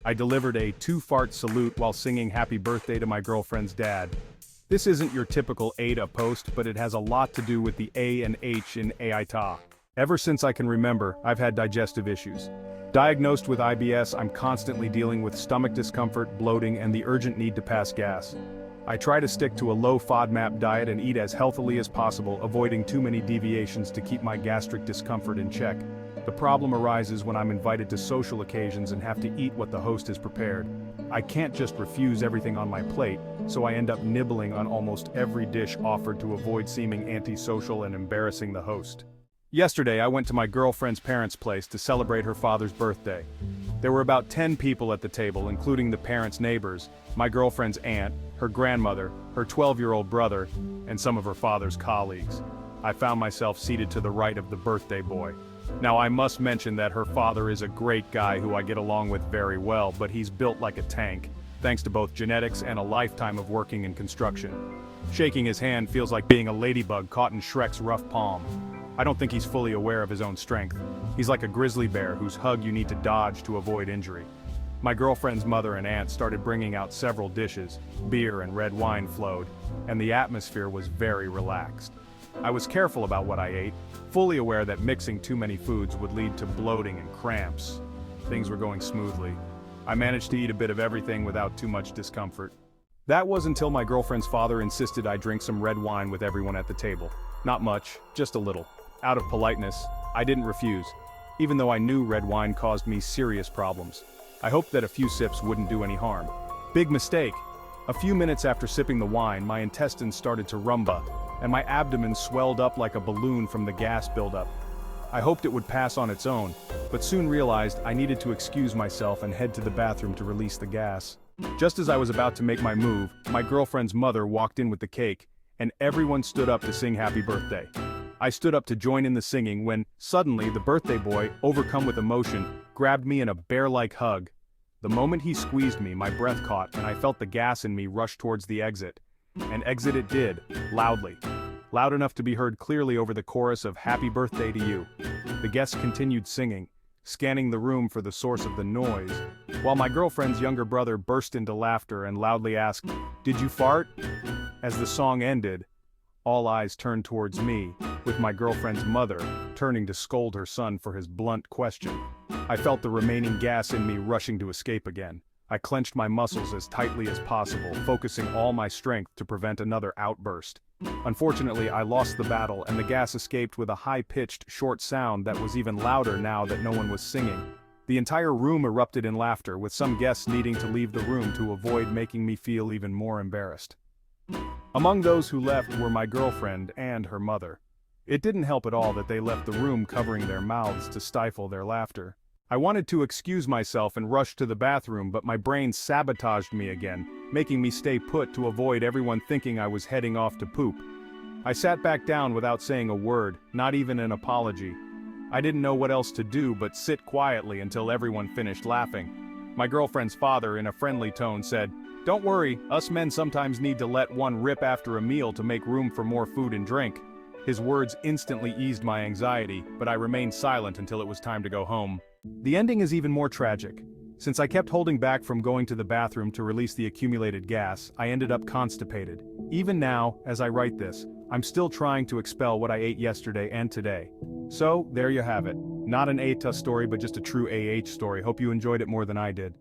I delivered a two-fart salute while singing happy birthday to my girlfriend's dad. This isn't your typical aita post, but it has a lot to do with the A and H in aita. Ever since I can remember, I've had digestive issues. Diagnosed with IBS, I'm constantly dealing with stomach discomfort, bloating, and the urgent need to pass gas. I try to stick to a low FODMAP diet and eat as healthily as possible, avoiding too many deviations to keep my gastric discomfort in check. The problem arises when I'm invited to social occasions and have to eat what the host has prepared. I can't just refuse everything on my plate, so I end up nibbling on almost every dish offered to avoid seeming antisocial and embarrassing the host. Yesterday, I went to my girlfriend's parents' place to celebrate her father's birthday. There were about 10 people at the table, including the parents' neighbors, my girlfriend's aunt, her grandmother, her 12-year-old brother, and some of her father's colleagues. I found myself seated to the right of the birthday boy. Now, I must mention that her father is a great guy who I get along with very well, but he's built like a tank, thanks to both genetics and a lifetime of working in construction. Shaking his hand feels like being a ladybug caught in Shrek's rough palm. I don't think he's fully aware of his own strength. He's like a grizzly bear whose hug you need to dodge to avoid injury. My girlfriend's mother and aunt started bringing out several dishes, beer and red wine flowed, and the atmosphere was very relaxed. I was careful about what I ate, fully aware that mixing too many foods would lead to bloating and cramps. Things were going smoothly. I managed to eat a bit of everything without too much discomfort. That was until my girlfriend's father insisted I drink some red wine with everyone at the table. Not much, just a little. Out of politeness, I didn't refuse, even though I knew red wine caused me serious problems. I hoped that a few sips wouldn't do any harm. Big mistake! A few minutes after sipping the wine, my intestines started to rumba, and my abdomen swelled up like a balloon from the gas buildup. I hoped it would pass on its own, but soon realized I needed to excuse myself and head to the bathroom to release the gas. Just as I was about to make my move, my girlfriend's mother walked in with the cake, and everyone stood up to sing happy birthday. I stood up to join in the singing when, suddenly, the birthday boy, overcome with emotion, grabbed me in a bear-like hug. The moment he squeezed me, my breath caught, and I felt the gas in me rush towards the exit. And exit it did, loudly. Loud enough to be heard clearly over the chorus of Happy Birthday to You. The guests continued singing, scanning the room for the source of the noise, while my girlfriend's younger brother burst into laughter and loudly asked, "Did you fart?" As the song ended, all eyes turned towards me, with my girlfriend's mother turning to scold her son for his blunt question. I felt the remaining gas in me rushing to escape again. I clenched my muscles as tightly as possible, focusing all my strength to prevent another outburst. Unfortunately, I lost the battle, and the gas escaped with a high-pitched, short sound that was even louder now that no one was singing. The entire room erupted in laughter, with some guests needing to leave the room to avoid making me feel even more embarrassed. Among those who left were my girlfriend and her mother. It didn't help at all that they left the room covering their mouths to stifle their laughter. I wanted to excuse myself and rush to the bathroom, but my brain sabotaged me again, making me stay put to avoid everyone thinking I was heading off to poop. I sat back down without saying a word, not even an apology. I didn't know what else to do but sit quietly until everyone finished laughing. My girlfriend's father, in a friendly tone, said, "Don't worry, us men sometimes need to let one rip after a meal to make room for more food and drink." His words instantly eased my anxiety, but I remained silent until it was time to go home. The ending is even more tragic. Since I kept holding back from going to the bathroom to release the accumulated gas, I ended up constipated. Even now, as I write this, I'm still trying to expel what I ate yesterday and today. So, there you have it. Not an aita story, but just a true story. Hope you enjoyed it more than I did.